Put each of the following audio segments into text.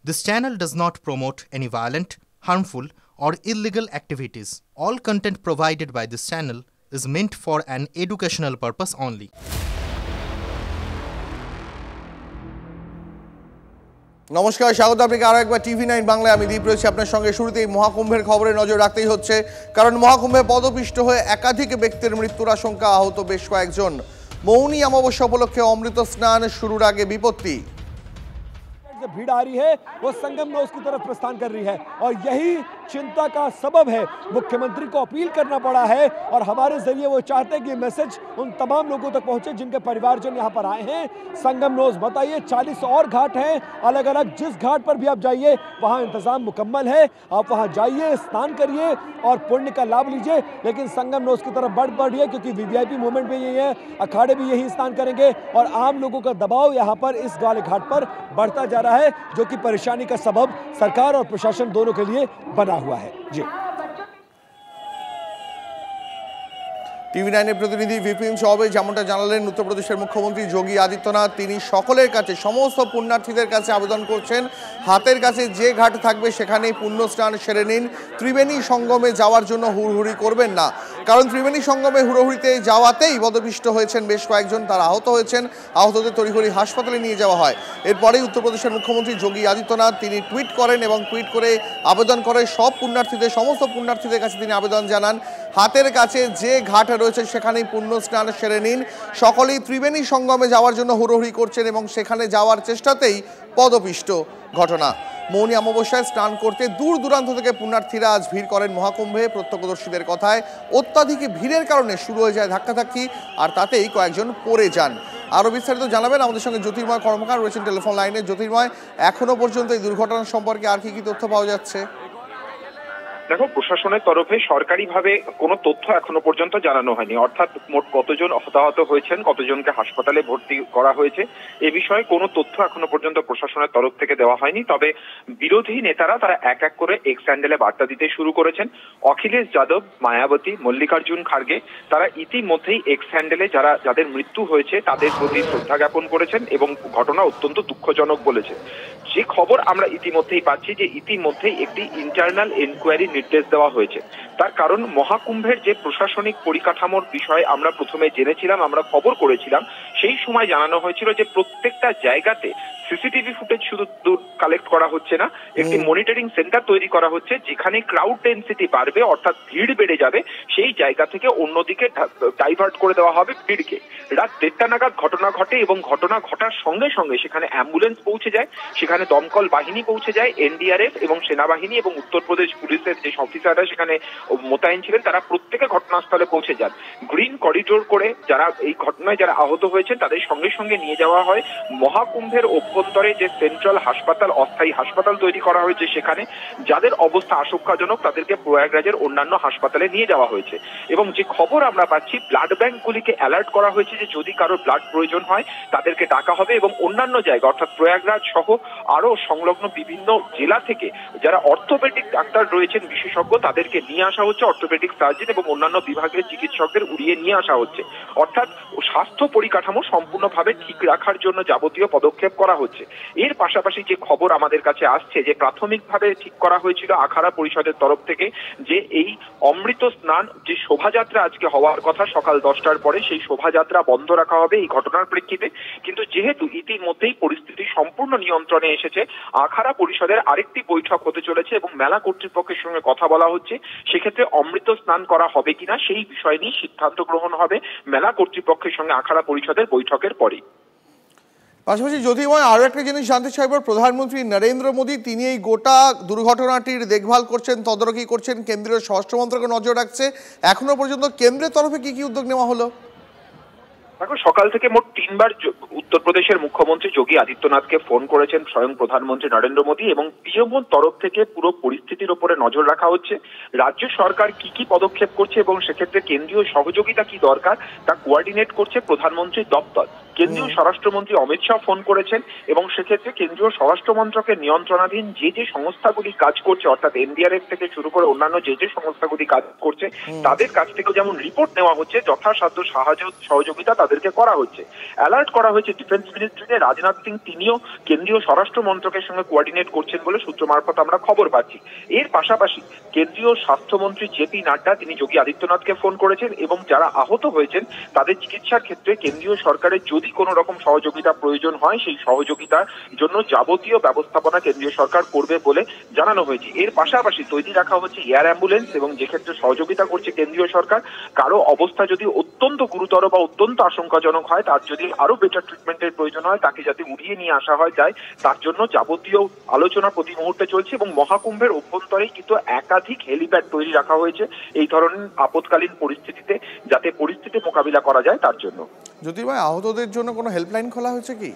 This channel does not promote any violent, harmful, or illegal activities. All content provided by this channel is meant for an educational purpose only. নমস্কার, স্বাগত আপনাকে আরো একবার টিভি9 বাংলায়। আমি দীপ রয়েছি আপনার সঙ্গে। শুরুতেই মহাকুম্ভের খবরে নজর রাখতেই হচ্ছে, কারণ মহাকুম্ভে পদপিষ্ট হয়ে একাধিক ব্যক্তির মৃত্যুর আশঙ্কা, আহত বেশ কয়েকজন। মৌনী অমাবস্যা উপলক্ষে অমৃত স্নান শুরুর আগে বিপত্তি। भीड़ आ रही है वो संगम नोस की तरफ प्रस्थान कर रही है और यही चिंता का सबब है। मुख्यमंत्री को अपील करना पड़ा है और हमारे जरिए वो चाहते हैं कि मैसेज उन तमाम लोगों तक पहुंचे जिनके परिवारजन यहाँ पर आए हैं। संगम नोस बताइए 40 और घाट हैं अलग अलग, जिस घाट पर भी आप जाइए वहाँ इंतजाम मुकम्मल है। आप वहाँ जाइए, स्नान करिए और पुण्य का लाभ लीजिए, लेकिन संगम नोस की तरफ बढ़ रही है क्योंकि वीवीआईपी मूवमेंट भी यही है, अखाड़े भी यही स्नान करेंगे और आम लोगों का दबाव यहाँ पर इस वाले घाट पर बढ़ता जा रहा है, जो कि परेशानी का सबब सरकार और प्रशासन दोनों के लिए बना हुआ है। जी, টিভি9 প্রতিনিধি বিপিন চৌবে যেমনটা জানালেন, উত্তরপ্রদেশের মুখ্যমন্ত্রী যোগী আদিত্যনাথ তিনি সকলের কাছে, সমস্ত পুণ্যার্থীদের কাছে আবেদন করছেন, হাতের কাছে যে ঘাট থাকবে সেখানেই পুণ্য স্নান সেরে নিন। ত্রিবেণী সঙ্গমে যাওয়ার জন্য হুড়হুড়ি করবেন না, কারণ ত্রিবেণী সঙ্গমে হুড়োহুড়িতে যাওয়াতেই পদপিষ্ট হয়েছেন বেশ কয়েকজন, তারা আহত হয়েছেন। আহতদের তড়িঘড়ি হাসপাতালে নিয়ে যাওয়া হয়। এরপরেই উত্তরপ্রদেশের মুখ্যমন্ত্রী যোগী আদিত্যনাথ তিনি টুইট করেন এবং টুইট করে আবেদন করেন সব পুণ্যার্থীদের, সমস্ত পুণ্যার্থীদের কাছে তিনি আবেদন জানান, হাতের কাছে যে ঘাট রয়েছে সেখানেই পুণ্য স্নান সেরে নিন। সকলেই ত্রিবেণী সঙ্গমে যাওয়ার জন্য হুড়োহুড়ি করছেন এবং সেখানে যাওয়ার চেষ্টাতেই পদপিষ্ট ঘটনা। মৌনী অমাবস্যায় স্নান করতে দূর দূরান্ত থেকে পুণ্যার্থীরা আজ ভিড় করেন মহাকুম্ভে। প্রত্যক্ষদর্শীদের কথায় অত্যাধিক ভিড়ের কারণে শুরু হয়ে যায় ধাক্কাধাক্কি, আর তাতেই কয়েকজন পড়ে যান। আরও বিস্তারিত জানাবেন আমাদের সঙ্গে জ্যোতির্ময় কর্মকার রয়েছেন টেলিফোন লাইনে। জ্যোতির্ময়, এখনো পর্যন্ত এই দুর্ঘটনা সম্পর্কে আর কি তথ্য পাওয়া যাচ্ছে? দেখো, প্রশাসনের তরফে সরকারিভাবে কোনো তথ্য এখনো পর্যন্ত জানানো হয়নি, অর্থাৎ মোট কতজন হতাহত হয়েছেন, কতজনকে হাসপাতালে ভর্তি করা হয়েছে এ বিষয়ে কোনো তথ্য এখনো পর্যন্ত প্রশাসনের তরফ থেকে দেওয়া হয়নি। তবে বিরোধী নেতারা তারা এক এক করে এক্স হ্যান্ডেলে বার্তা দিতে শুরু করেছেন। অখিলেশ যাদব, মায়াবতী, মল্লিকার্জুন খার্গে তারা ইতিমধ্যেই এক্স হ্যান্ডেলে যাদের মৃত্যু হয়েছে তাদের প্রতি শ্রদ্ধা জ্ঞাপন করেছেন এবং ঘটনা অত্যন্ত দুঃখজনক বলেছে। যে খবর আমরা ইতিমধ্যেই পাচ্ছি যে ইতিমধ্যেই একটি ইন্টারনাল এনকোয়ারি নির্দেশ দেওয়া হয়েছে। তার কারণ মহাকুম্ভের যে প্রশাসনিক পরিকাঠামোর বিষয়ে আমরা প্রথমে জেনেছিলাম, আমরা খবর করেছিলাম, সেই সময় জানানো হয়েছিল যে প্রত্যেকটা জায়গাতে সিসিটিভি ফুটেজ শুধু কালেক্ট করা হচ্ছে না, একটি মনিটরিং সেন্টার তৈরি করা হচ্ছে যেখানে ক্রাউড ডেন্সিটি বাড়বে, অর্থাৎ ভিড় বেড়ে যাবে, সেই জায়গা থেকে অন্যদিকে ডাইভার্ট করে দেওয়া হবে ভিড়কে। রাত 1:30 নাগাদ ঘটনা ঘটে এবং ঘটনা ঘটার সঙ্গে সঙ্গে সেখানে অ্যাম্বুলেন্স পৌঁছে যায়, সেখানে দমকল বাহিনী পৌঁছে যায়, এনডিআরএফ এবং সেনাবাহিনী এবং উত্তরপ্রদেশ পুলিশের যে অফিসাররা সেখানে মোতায়েন ছিলেন তারা প্রত্যেকে ঘটনাস্থলে পৌঁছে যান। গ্রিন করিডোর করে যারা এই ঘটনায় যারা আহত হয়েছেন তাদের সঙ্গে সঙ্গে নিয়ে যাওয়া হয় মহাকুম্ভের অভ্যন্তরে যে সেন্ট্রাল হাসপাতাল, অস্থায়ী হাসপাতাল তৈরি করা হয়েছে, সেখানে যাদের অবস্থা আশঙ্কাজনক তাদেরকে প্রয়াগরাজের অন্যান্য হাসপাতালে নিয়ে যাওয়া হয়েছে। এবং যে খবর আমরা পাচ্ছি, ব্লাড ব্যাংকগুলিকে অ্যালার্ট করা হয়েছে যে যদি কারো ব্লাড প্রয়োজন হয় তাদেরকে ডাকা হবে এবং অন্যান্য জায়গা অর্থাৎ প্রয়াগরাজ সহ আরো সংলগ্ন বিভিন্ন জেলা থেকে যারা অর্থোপেডিক ডাক্তার রয়েছেন বিশেষজ্ঞ তাদেরকে নিয়ে আসা হচ্ছে, অর্থোপেডিক সার্জন এবং অন্যান্য বিভাগের চিকিৎসকদের উড়িয়ে নিয়ে আসা হচ্ছে। অর্থাৎ স্বাস্থ্য পরিকাঠামো সম্পূর্ণভাবে ঠিক রাখার জন্য যাবতীয় পদক্ষেপ করা হচ্ছে। এর পাশাপাশি যে খবর আমাদের কাছে আসছে যে প্রাথমিকভাবে ঠিক করা হয়েছিল আখাড়া পরিষদের তরফ থেকে যে এই অমৃত স্নান যে শোভাযাত্রা আজকে হওয়ার কথা সকাল 10টার পরে, সেই শোভাযাত্রা বন্ধ রাখা হবে এই ঘটনার প্রেক্ষিতে। কিন্তু যেহেতু ইতিমধ্যেই পরিস্থিতি সম্পূর্ণ নিয়ন্ত্রণে এসেছে, আখাড়া পরিষদের আরেকটি বৈঠক হতে চলেছে এবং মেলা কর্তৃপক্ষের সঙ্গে কথা বলা হচ্ছে, সেক্ষেত্রে অমৃত স্নান করা হবে কিনা সেই বিষয় নিয়ে সিদ্ধান্ত গ্রহণ হবে মেলা কর্তৃপক্ষের সঙ্গে আখাড়া পরিষদের বৈঠকের পরে। পাশাপাশি জ্যোতির্ময়, আরও একটা জিনিস জানতে চাইব, প্রধানমন্ত্রী নরেন্দ্র মোদী তিনি এই গোটা দুর্ঘটনাটির দেখভাল করছেন, তদারকি করছেন, কেন্দ্রীয় স্বরাষ্ট্রমন্ত্রকে নজর রাখছে। এখনো পর্যন্ত কেন্দ্রের তরফে কি কি উদ্যোগ নেওয়া হলো? দেখো, সকাল থেকে মোট 3বার উত্তরপ্রদেশের মুখ্যমন্ত্রী যোগী আদিত্যনাথকে ফোন করেছেন স্বয়ং প্রধানমন্ত্রী নরেন্দ্র মোদী এবং পিএমওর তরফ থেকে পুরো পরিস্থিতির উপরে নজর রাখা হচ্ছে। রাজ্য সরকার কি কি পদক্ষেপ করছে এবং সেক্ষেত্রে কেন্দ্রীয় সহযোগিতা কি দরকার তা কোঅর্ডিনেট করছে প্রধানমন্ত্রীর দপ্তর। কেন্দ্রীয় স্বরাষ্ট্রমন্ত্রী অমিত শাহ ফোন করেছেন এবং সেক্ষেত্রে কেন্দ্রীয় স্বরাষ্ট্র মন্ত্রকের নিয়ন্ত্রণাধীন যে যে সংস্থাগুলি কাজ করছে, অর্থাৎ এনডিআরএফ থেকে শুরু করে অন্যান্য যে যে সংস্থাগুলি কাজ করছে তাদের কাছ থেকে যেমন রিপোর্ট নেওয়া হচ্ছে, যথাসাধ্য সাহায্য সহযোগিতা তাদের তাদেরকে করা হচ্ছে। অ্যালার্ট করা হয়েছে ডিফেন্স মিনিস্ট্রিতে। রাজনাথ সিং তিনিও কেন্দ্রীয় স্বরাষ্ট্র মন্ত্রকের সঙ্গে কোঅর্ডিনেট করছেন বলে সূত্র মারফত আমরা খবর পাচ্ছি। এর পাশাপাশি কেন্দ্রীয় স্বাস্থ্যমন্ত্রী জেপি নাড্ডা তিনি যোগী আদিত্যনাথকে ফোন করেছেন এবং যারা আহত হয়েছেন তাদের চিকিৎসার ক্ষেত্রে কেন্দ্রীয় সরকারের যদি কোনো রকম সহযোগিতা প্রয়োজন হয় সেই সহযোগিতার জন্য যাবতীয় ব্যবস্থাপনা কেন্দ্রীয় সরকার করবে বলে জানানো হয়েছে। এর পাশাপাশি তৈরি রাখা হচ্ছে এয়ার অ্যাম্বুলেন্স এবং যে ক্ষেত্রে সহযোগিতা করছে কেন্দ্রীয় সরকার, কারো অবস্থা যদি অত্যন্ত গুরুতর বা অত্যন্ত আশঙ্কাজনক হয়, তার যদি আরো বেটার ট্রিটমেন্টের প্রয়োজন হয়, তাকে যাতে উড়িয়ে নিয়ে আসা হয় যায়, তার জন্য যাবতীয় আলোচনা প্রতি মুহূর্তে চলছে। এবং মহাকুম্ভের অভ্যন্তরেই কিন্তু একাধিক হেলিপ্যাড তৈরি রাখা হয়েছে এই ধরনের আপৎকালীন পরিস্থিতিতে, যাতে পরিস্থিতি মোকাবিলা করা যায় তার জন্য। জ্যোতির্ময়, আহতদের জন্য কোনো হেল্পলাইন খোলা হয়েছে কি?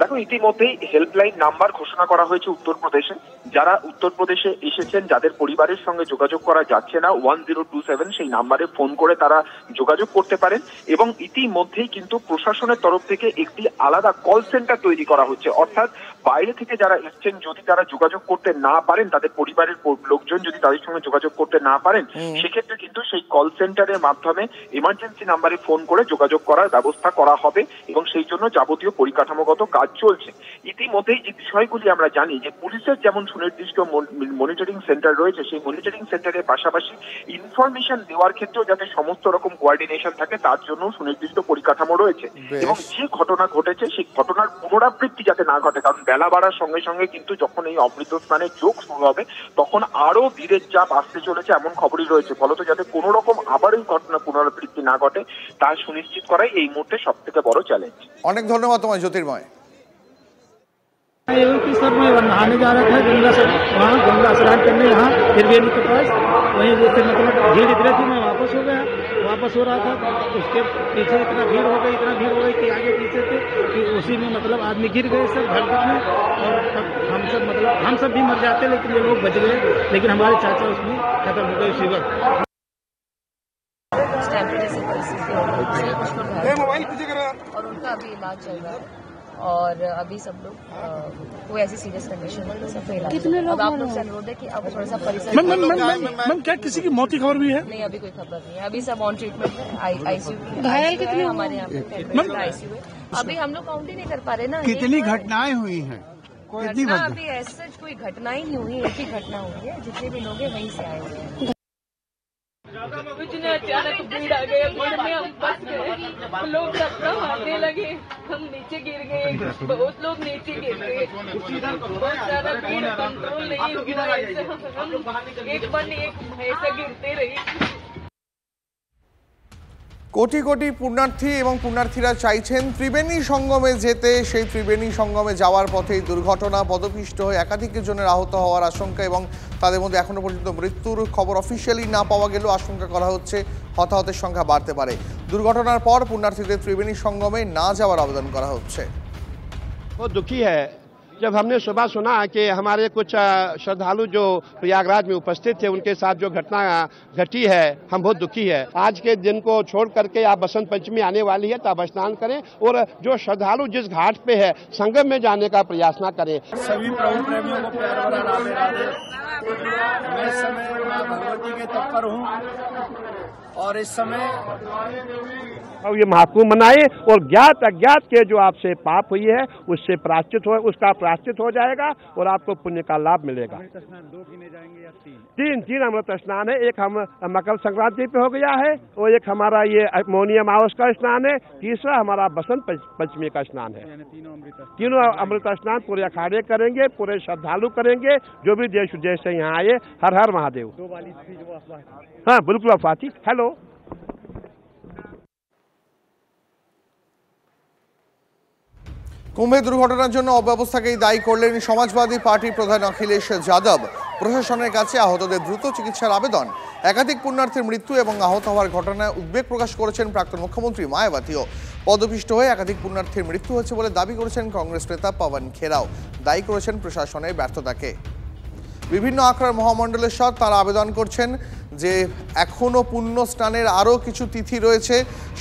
দেখো, ইতিমধ্যেই হেল্পলাইন নাম্বার ঘোষণা করা হয়েছে উত্তরপ্রদেশে। যারা উত্তরপ্রদেশে এসেছেন, যাদের পরিবারের সঙ্গে যোগাযোগ করা যাচ্ছে না, 1027 সেই নাম্বারে ফোন করে তারা যোগাযোগ করতে পারেন। এবং ইতিমধ্যেই কিন্তু প্রশাসনের তরফ থেকে একটি আলাদা কল সেন্টার তৈরি করা হচ্ছে। অর্থাৎ বাইরে থেকে যারা এসছেন যদি তারা যোগাযোগ করতে না পারেন, তাদের পরিবারের লোকজন যদি তাদের সঙ্গে যোগাযোগ করতে না পারেন, সেক্ষেত্রে কিন্তু সেই কল সেন্টারের মাধ্যমে ইমার্জেন্সি নাম্বারে ফোন করে যোগাযোগ করার ব্যবস্থা করা হবে এবং সেই জন্য যাবতীয় পরিকাঠামোগত কাজ চলছে। ইতিমধ্যেই যে বিষয়গুলি আমরা জানি যে পুলিশের যেমন সুনির্দিষ্ট মনিটরিং সেন্টার রয়েছে, সেই মনিটরিং সেন্টারের পাশাপাশি ইনফরমেশন দেওয়ার ক্ষেত্রেও যাতে সমস্ত রকম কোঅর্ডিনেশন থাকে তার জন্য সুনির্দিষ্ট পরিকাঠামো রয়েছে। এবং যে ঘটনা ঘটেছে সেই ঘটনার পুনরাবৃত্তি যাতে না ঘটে, কারণ বেলা বাড়ার সঙ্গে সঙ্গে কিন্তু যখন এই অমৃত স্নানের যোগ শুরু হবে তখন আরো ভিড়ের চাপ আসতে চলেছে এমন খবরই রয়েছে। ফলত যাতে কোনো রকম আবার এই ঘটনা পুনরাবৃত্তি না ঘটে তা সুনিশ্চিত করাই এই মুহূর্তে সব থেকে বড় চ্যালেঞ্জ। অনেক ধন্যবাদ তোমায় জ্যোতির্ময়। सर मैं नहाने जा रहा था गंगा से, वहाँ गंगा स्नान करने यहाँ त्रिवेणी के पास, वहीं जैसे मतलब भीड़ इतनी थी, मैं वापस हो गया, वापस हो रहा था उसके पीछे इतना भीड़ हो गई कि आगे पीछे थे कि उसी में मतलब आदमी गिर गए सब भड़क में। और हम सब भी मर जाते लेकिन ये लोग बच गए, लेकिन हमारे चाचा उसमें खत्म हो गए उसी वक्त। और उनका अभी इलाज चल रहा है और अभी सब लोग कोई ऐसी सीरियस कंडीशन नहीं, सब इलाज। कितने लोग? अब आप लोग से अनुरोध है कि अब थोड़ा सा परिसर। मैम क्या किसी की मौत की खबर भी है? नहीं, अभी कोई खबर नहीं है। अभी सब ऑन ट्रीटमेंट है, आईसीयू। घायल कितने हमारे यहाँ पे आईसीयू है। अभी हम लोग काउंट ही नहीं कर पा रहे ना। कितनी घटनाएं हुई हैं? घटना अभी ऐसे कोई घटना ही नहीं हुई, एक ही घटना हुई है। जितने भी लोग हैं वहीं से आए हुए हैं। इतने अचानक भीड़ आ गई, भीड़ में हम फंस गए, लोग सबका मारने लगे, हम नीचे गिर गए, बहुत लोग नीचे गिर गए, बहुत ज्यादा भीड़ कंट्रोल नहीं हुआ, हम एक बन एक ऐसे गिरते रहे। কোটি কোটি পুণ্যার্থী এবং পুণ্যার্থীরা চাইছেন ত্রিবেণী সঙ্গমে যেতে। সেই ত্রিবেণী সঙ্গমে যাওয়ার পথেই দুর্ঘটনা, পদপিষ্ট হয়ে একাধিক জনের আহত হওয়ার আশঙ্কা এবং তাদের মধ্যে এখনো পর্যন্ত মৃত্যুর খবর অফিসিয়ালি না পাওয়া গেলেও আশঙ্কা করা হচ্ছে হতাহতের সংখ্যা বাড়তে পারে। দুর্ঘটনার পর পুণ্যার্থীদের ত্রিবেণী সঙ্গমে না যাওয়ার আবেদন করা হচ্ছে। बहुत दुखी है जब हमने सुबह सुना कि हमारे कुछ श्रद्धालु जो प्रयागराज में उपस्थित थे उनके साथ जो घटना घटी है, हम बहुत दुखी है। आज के दिन को छोड़ करके आप बसंत पंचमी आने वाली है तो आप स्नान करें और जो श्रद्धालु जिस घाट पे है संगम में जाने का प्रयास न करें। सभी प्रभु प्रेमियों को प्यार भरा राधे राधे। मैं इस समय मां भगवती के तत्पर हूँ और इस समय और ये महाकुंभ मनाए और ज्ञात अज्ञात के जो आपसे पाप हुई है उससे उसका प्रायश्चित हो जाएगा और आपको पुण्य का लाभ मिलेगा। तीन अमृत स्नान है। एक हम मकर संक्रांति पे हो गया है और एक हमारा ये मौनी अमावस का स्नान है, तीसरा हमारा बसंत पंचमी का स्नान है। तीनों अमृत स्नान पूरे अखाड़े करेंगे, पूरे श्रद्धालु करेंगे जो भी देश विदेश से यहाँ आए। हर हर महादेव। हाँ बिल्कुल अफवाची। हेलो কুম্ভে দুর্ঘটনার জন্য অব্যবস্থাকেই দায়ী করলেন সমাজবাদী পার্টি প্রধান অখিলেশ যাদব। প্রশাসনের কাছে আহতদের দ্রুত চিকিৎসার আবেদন। একাধিক পুণ্যার্থীর মৃত্যু এবং আহত হওয়ার ঘটনায় উদ্বেগ প্রকাশ করেছেন প্রাক্তন মুখ্যমন্ত্রী মায়াবতীও। পদপিষ্ট হয়ে একাধিক পুণ্যার্থীর মৃত্যু হয়েছে বলে দাবি করেছেন কংগ্রেস নেতা পবন খেরাও। দায়ী করেছেন প্রশাসনের ব্যর্থতাকে। বিভিন্ন আখড়ার মহামণ্ডলেশ্বর তারা আবেদন করছেন যে এখনও পুণ্য স্নানের আরও কিছু তিথি রয়েছে,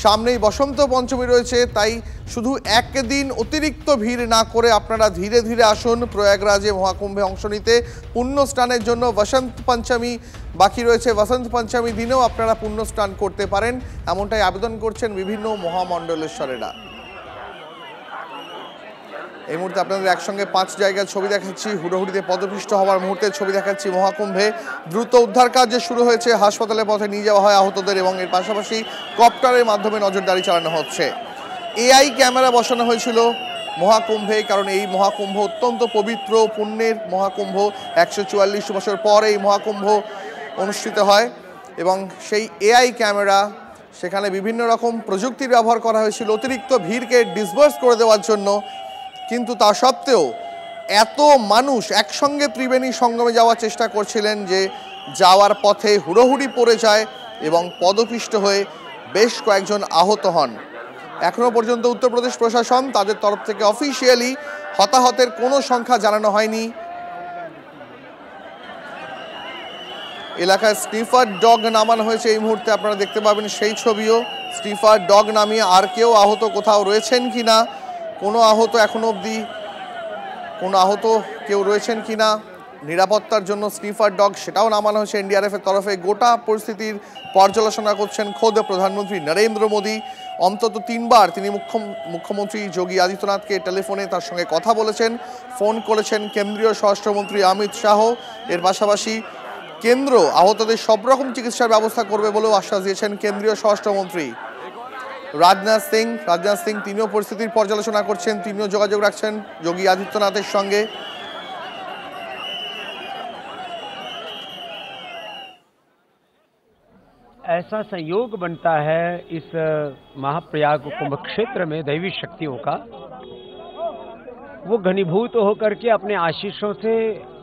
সামনেই বসন্ত পঞ্চমী রয়েছে, তাই শুধু একদিন অতিরিক্ত ভিড় না করে আপনারা ধীরে ধীরে আসুন প্রয়াগরাজে মহাকুম্ভে অংশ নিতে। পুণ্য স্নানের জন্য বসন্ত পঞ্চমী বাকি রয়েছে, বসন্ত পঞ্চমী দিনেও আপনারা পুণ্য স্নান করতে পারেন, এমনটাই আবেদন করছেন বিভিন্ন মহামণ্ডলেশ্বরেরা। এই মুহূর্তে আপনাদের একসঙ্গে 5 জায়গার ছবি দেখাচ্ছি। হুড়োহুড়িতে পদপিষ্ট হওয়ার মুহূর্তে ছবি দেখাচ্ছি মহাকুম্ভে। দ্রুত উদ্ধার কাজ শুরু হয়েছে, হাসপাতালের পথে নিয়ে যাওয়া হয় আহতদের এবং এর পাশাপাশি কপ্টারের মাধ্যমে নজরদারি চালানো হচ্ছে। এআই ক্যামেরা বসানো হয়েছিল মহাকুম্ভে, কারণ এই মহাকুম্ভ অত্যন্ত পবিত্র পুণ্যের মহাকুম্ভ। 144 বছর পর এই মহাকুম্ভ অনুষ্ঠিত হয় এবং সেই এআই ক্যামেরা, সেখানে বিভিন্ন রকম প্রযুক্তির ব্যবহার করা হয়েছিল অতিরিক্ত ভিড়কে ডিসবার্স করে দেওয়ার জন্য। কিন্তু তা সত্ত্বেও এত মানুষ একসঙ্গে ত্রিবেণী সঙ্গমে যাওয়ার চেষ্টা করছিলেন যে যাওয়ার পথে হুড়োহুড়ি পড়ে যায় এবং পদপিষ্ট হয়ে বেশ কয়েকজন আহত হন। এখনও পর্যন্ত উত্তরপ্রদেশ প্রশাসন তাদের তরফ থেকে অফিসিয়ালি হতাহতের কোনো সংখ্যা জানানো হয়নি। এলাকায় স্নিফার ডগ নামানো হয়েছে, এই মুহূর্তে আপনারা দেখতে পাবেন সেই ছবিও। স্নিফার ডগ নামিয়ে আর কেউ আহত কোথাও রয়েছেন কিনা, কোনো আহত এখনো অবধি কেউ রয়েছেন কিনা নিরাপত্তার জন্য স্নিফার ডগ সেটাও নামানো হয়েছে এনডিআরএফের তরফে। গোটা পরিস্থিতির পর্যালোচনা করছেন খোদ প্রধানমন্ত্রী নরেন্দ্র মোদী। অন্তত 3 বার তিনি মুখ্যমন্ত্রী যোগী আদিত্যনাথকে টেলিফোনে তার সঙ্গে কথা বলেছেন, ফোন করেছেন কেন্দ্রীয় স্বরাষ্ট্রমন্ত্রী অমিত শাহ। এর পাশাপাশি কেন্দ্র আহতদের সব রকম চিকিৎসার ব্যবস্থা করবে বলেও আশ্বাস দিয়েছেন কেন্দ্রীয় স্বরাষ্ট্রমন্ত্রী। রাজনাথ সিং তিনিও পরিস্থিতির পর্যালোচনা করছেন, তিনিও যোগাযোগ রাখছেন যোগী আদিত্যনাথের সঙ্গে। ऐसा संयोग बनता है इस महाप्रयाग कुंभ क्षेत्र में दैवी शक्तियों का, वो घनीभूत होकर के अपने आशीषों से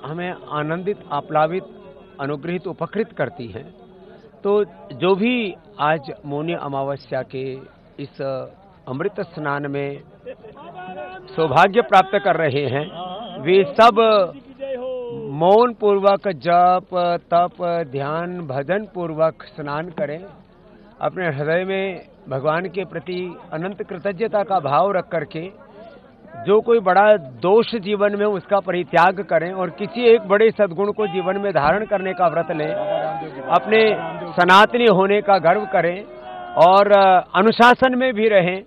हमें आनंदित, आप्लावित, अनुग्रहित, उपकृत करती हैं। तो जो भी आज मौनी अमावस्या के इस अमृत स्नान में सौभाग्य प्राप्त कर रहे हैं, वे सब मौन पूर्वक जप तप ध्यान भजन पूर्वक स्नान करें। अपने हृदय में भगवान के प्रति अनंत कृतज्ञता का भाव रख करके जो कोई बड़ा दोष जीवन में उसका परित्याग करें और किसी एक बड़े सद्गुण को जीवन में धारण करने का व्रत लें। अपने सनातनी होने का गर्व करें और अनुशासन में भी रहें।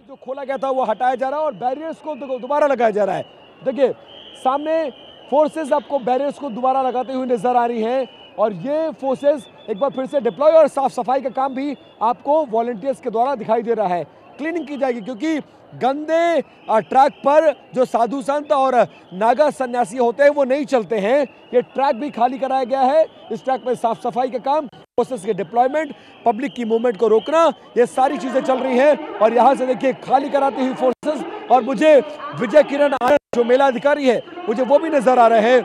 जो खोला गया था वो हटाया जा रहा है और बैरियर्स को दोबारा लगाया जा रहा है। देखिए सामने फोर्सेस आपको बैरियर्स को दोबारा लगाते हुए नजर आ रही हैं और ये फोर्सेस एक बार फिर से डिप्लॉय और साफ सफाई का काम भी आपको वॉलंटियर्स के द्वारा दिखाई दे रहा है। क्लीनिंग की जाएगी क्योंकि गंदे ट्रैक पर जो साधु संत और नागा सन्यासी होते हैं वो नहीं चलते हैं। ये ट्रैक भी खाली कराया गया है। इस ट्रैक पर साफ सफाई का काम, फोर्सेस के डिप्लॉयमेंट, पब्लिक की मूवमेंट को रोकना, ये सारी चीजें चल रही हैं। और यहाँ से देखिए खाली कराती हुई फोर्सेस, और मुझे विजय किरण आनंद जो मेला अधिकारी है मुझे वो भी नजर आ रहे हैं,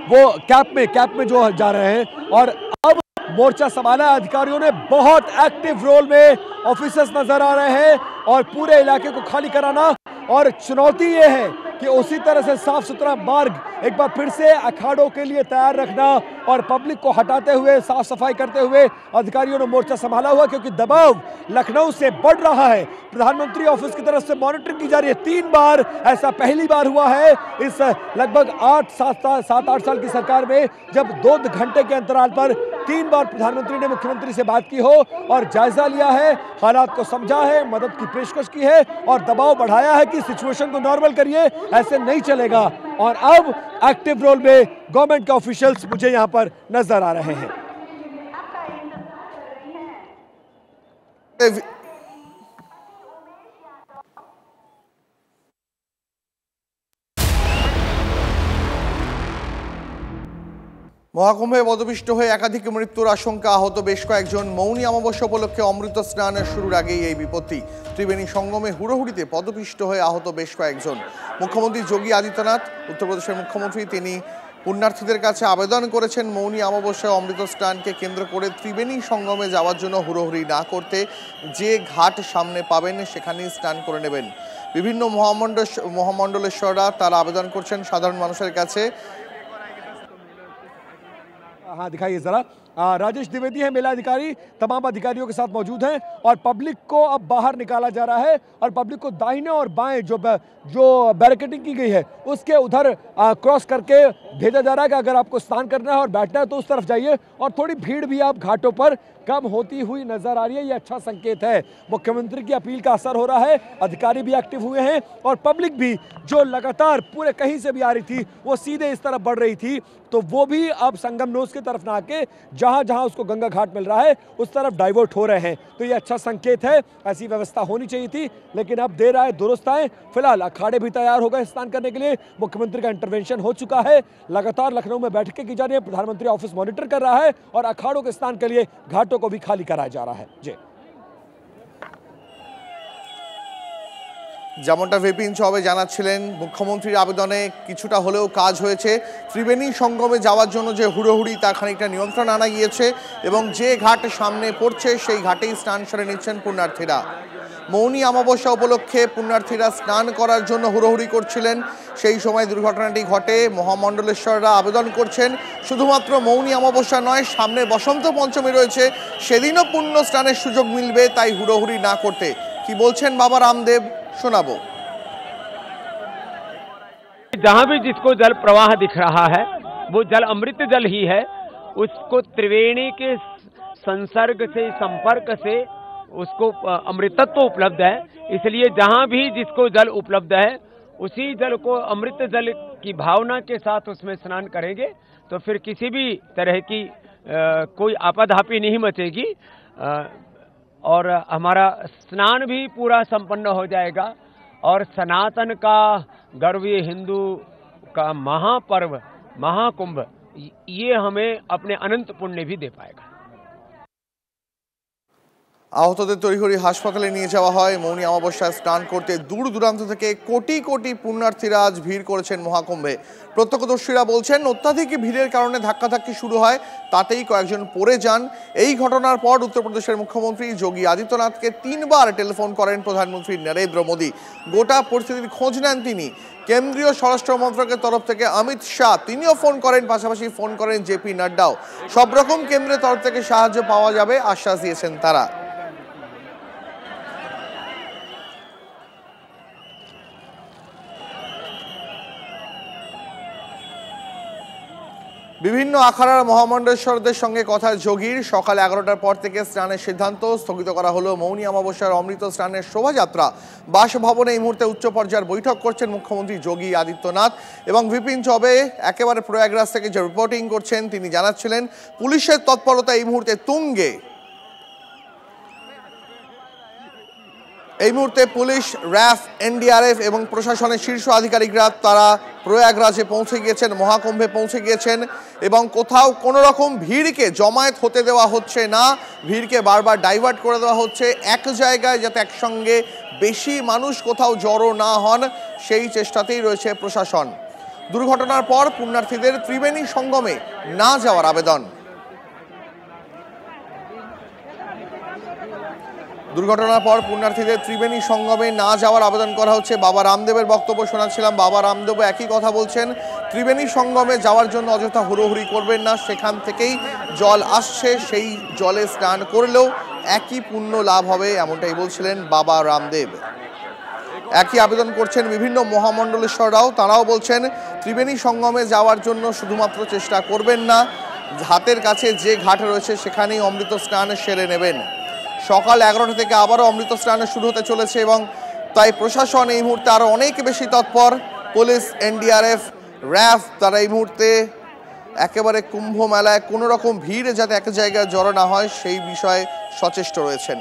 वो कैप में जो जा रहे हैं। और अब मोर्चा संभाला अधिकारियों ने, बहुत एक्टिव रोल में ऑफिसर्स नजर आ रहे हैं और पूरे इलाके को खाली कराना। और चुनौती ये है कि उसी तरह से साफ सुथरा मार्ग एक बार फिर से अखाड़ों के लिए तैयार रखना और पब्लिक को हटाते हुए साफ सफाई करते हुए अधिकारियों ने मोर्चा संभाला हुआ, क्योंकि दबाव लखनऊ से बढ़ रहा है। प्रधानमंत्री ऑफिस की तरफ से मॉनिटरिंग की जा रही है। 3 बार ऐसा पहली बार हुआ है इस लगभग 7-8 साल की सरकार में, जब 2 घंटे के अंतराल पर 3 बार प्रधानमंत्री ने मुख्यमंत्री से बात की हो और जायजा लिया है, हालात को समझा है, मदद की पेशकश की है और दबाव बढ़ाया है कि सिचुएशन को नॉर्मल करिए, ऐसे नहीं चलेगा। और अब एक्टिव रोल में गवर्नमेंट के ऑफिशियल्स मुझे यहां पर नजर आ रहे हैं। মহাকুম্ভে পদপিষ্ট হয়ে একাধিক মৃত্যুর আশঙ্কা, আহত বেশ কয়েকজন। মৌনী অমাবস্যা উপলক্ষে অমৃত স্নানের শুরুর আগেই এই বিপত্তি। ত্রিবেণী সঙ্গমে হুড়োহুড়িতে পদপিষ্ট হয়ে আহত বেশ কয়েকজন। মুখ্যমন্ত্রী যোগী আদিত্যনাথ, উত্তরপ্রদেশের মুখ্যমন্ত্রী, তিনি পুণ্যার্থীদের কাছে আবেদন করেছেন মৌনী অমাবস্যায় অমৃত স্নানকে কেন্দ্র করে ত্রিবেণী সঙ্গমে যাওয়ার জন্য হুড়োহুড়ি না করতে, যে ঘাট সামনে পাবেন সেখানেই স্নান করে নেবেন। বিভিন্ন মহামণ্ডলেশ্বররা তারা আবেদন করছেন সাধারণ মানুষের কাছে। हाँ दिखाइए जरा। राजेश द्विवेदी है मेला अधिकारी, तमाम अधिकारियों के साथ मौजूद हैं और पब्लिक को अब बाहर निकाला जा रहा है और पब्लिक को दाहिने और बाएं जो बैरिकेडिंग की गई है उसके उधर क्रॉस करके भेजा जा रहा है कि अगर आपको स्नान करना है और बैठना है तो उस तरफ जाइए। और थोड़ी भीड़ भी आप घाटों पर कम होती हुई नजर आ रही है, ये अच्छा संकेत है। मुख्यमंत्री की अपील का असर हो रहा है, अधिकारी भी एक्टिव हुए हैं और पब्लिक भी जो लगातार पूरे कहीं से भी आ रही थी वो सीधे इस तरफ बढ़ रही थी, तो वो भी अब संगम नोस की तरफ ना आके जहां जहां उसको गंगा घाट मिल रहा है उस तरफ डाइवर्ट हो रहे हैं। तो ये अच्छा संकेत है, ऐसी व्यवस्था होनी चाहिए थी, लेकिन अब देर आए दुरुस्त आए। फिलहाल अखाड़े भी तैयार हो गए स्नान करने के लिए, मुख्यमंत्री का इंटरवेंशन हो चुका है, लगातार लखनऊ में बैठकें की जा रही है, प्रधानमंत्री ऑफिस मॉनिटर कर रहा है और अखाड़ों के स्नान के लिए घाटों को भी खाली कराया जा रहा है। जी যেমনটা ভিপিন চৌবে জানাচ্ছিলেন, মুখ্যমন্ত্রীর আবেদনে কিছুটা হলেও কাজ হয়েছে। ত্রিবেণী সঙ্গমে যাওয়ার জন্য যে হুড়োহুড়ি তা খানিকটা নিয়ন্ত্রণ আনা গিয়েছে এবং যে ঘাট সামনে পড়ছে সেই ঘাটেই স্নান সেরে নিচ্ছেন পুণ্যার্থীরা। মৌনী অমাবস্যা উপলক্ষে পুণ্যার্থীরা স্নান করার জন্য হুড়োহুড়ি করছিলেন, সেই সময় দুর্ঘটনাটি ঘটে। মহামণ্ডলেশ্বররা আবেদন করছেন শুধুমাত্র মৌনী অমাবস্যা নয়, সামনে বসন্ত পঞ্চমী রয়েছে, সেদিনও পুণ্য স্নানের সুযোগ মিলবে, তাই হুড়োহুড়ি না করতে। কি বলছেন বাবা রামদেব सुनाबो। जहां भी जिसको जल प्रवाह दिख रहा है वो जल अमृत जल ही है, उसको त्रिवेणी के संसर्ग से संपर्क से उसको अमृतत्व उपलब्ध है। इसलिए जहां भी जिसको जल उपलब्ध है उसी जल को अमृत जल की भावना के साथ उसमें स्नान करेंगे तो फिर किसी भी तरह की कोई आपाधापी नहीं मचेगी और हमारा स्नान भी पूरा संपन्न हो जाएगा और सनातन का गर्व, ये हिंदू का महापर्व महाकुंभ, ये हमें अपने अनंत पुण्य भी दे पाएगा। আহতদের তড়িঘড়ি হাসপাতালে নিয়ে যাওয়া হয়। মৌনী অমাবস্যায় স্নান করতে দূর দূরান্ত থেকে কোটি কোটি পুণ্যার্থীরা আজ ভিড় করেছেন মহাকুম্ভে। প্রত্যক্ষদর্শীরা বলছেন অত্যাধিক ভিড়ের কারণে ধাক্কাধাক্কি শুরু হয়, তাতেই কয়েকজন পড়ে যান। এই ঘটনার পর উত্তরপ্রদেশের মুখ্যমন্ত্রী যোগী আদিত্যনাথকে 3 বার টেলিফোন করেন প্রধানমন্ত্রী নরেন্দ্র মোদী। গোটা পরিস্থিতির খোঁজ নেন তিনি। কেন্দ্রীয় স্বরাষ্ট্র মন্ত্রকের তরফ থেকে অমিত শাহ তিনিও ফোন করেন, পাশাপাশি ফোন করেন জেপি নাড্ডাও। সব রকম কেন্দ্রের তরফ থেকে সাহায্য পাওয়া যাবে আশ্বাস দিয়েছেন তারা। বিভিন্ন আখাড়ার মহামণ্ডলেশ্বরদের সঙ্গে কথা যোগীর। সকাল 11টার পর থেকে স্নানের সিদ্ধান্ত স্থগিত করা হলো। মৌনী অমাবস্যার অমৃত স্নানের শোভাযাত্রা বাসভবনে এই মুহূর্তে উচ্চ পর্যায়ের বৈঠক করছেন মুখ্যমন্ত্রী যোগী আদিত্যনাথ এবং বিপিন চৌবে একেবারে প্রয়াগরাজ থেকে যে রিপোর্টিং করছেন তিনি জানাচ্ছিলেন পুলিশের তৎপরতা এই মুহূর্তে তুঙ্গে। এই মুহূর্তে পুলিশ, র্যাফ, এনডিআরএফ এবং প্রশাসনের শীর্ষ আধিকারিকরা তারা প্রয়াগরাজে পৌঁছে গিয়েছেন, মহাকুম্ভে পৌঁছে গিয়েছেন এবং কোথাও কোনো রকম ভিড়কে জমায়েত হতে দেওয়া হচ্ছে না, ভিড়কে বারবার ডাইভার্ট করে দেওয়া হচ্ছে এক জায়গায় যাতে একসঙ্গে বেশি মানুষ কোথাও জড়ো না হন, সেই চেষ্টাতেই রয়েছে প্রশাসন। দুর্ঘটনার পর পুণ্যার্থীদের ত্রিবেণী সঙ্গমে না যাওয়ার আবেদন। দুর্ঘটনার পর পুণ্যার্থীদের ত্রিবেণী সঙ্গমে না যাওয়ার আবেদন করা হচ্ছে। বাবা রামদেবের বক্তব্য শোনাচ্ছিলাম, বাবা রামদেব একই কথা বলছেন, ত্রিবেণী সঙ্গমে যাওয়ার জন্য অযথা হুড়োহুড়ি করবেন না, সেখান থেকেই জল আসছে, সেই জলে স্নান করলেও একই পুণ্য লাভ হবে, এমনটাই বলছিলেন বাবা রামদেব। একই আবেদন করছেন বিভিন্ন মহামণ্ডলেশ্বররাও, তারাও বলছেন ত্রিবেণী সঙ্গমে যাওয়ার জন্য শুধুমাত্র চেষ্টা করবেন না, হাতের কাছে যে ঘাট রয়েছে সেখানেই অমৃত স্নান সেরে নেবেন। সকাল 11টা থেকে আবারও অমৃত স্নান শুরু হতে চলেছে এবং তাই প্রশাসন এই মুহূর্তে আরও অনেক বেশি তৎপর। পুলিশ, এনডিআরএফ, র্যাফ তারা এই মুহূর্তে একেবারে কুম্ভ মেলায় কোনো রকম ভিড় যাতে এক জায়গায় জড়ো না হয় সেই বিষয়ে সচেষ্ট রয়েছেন।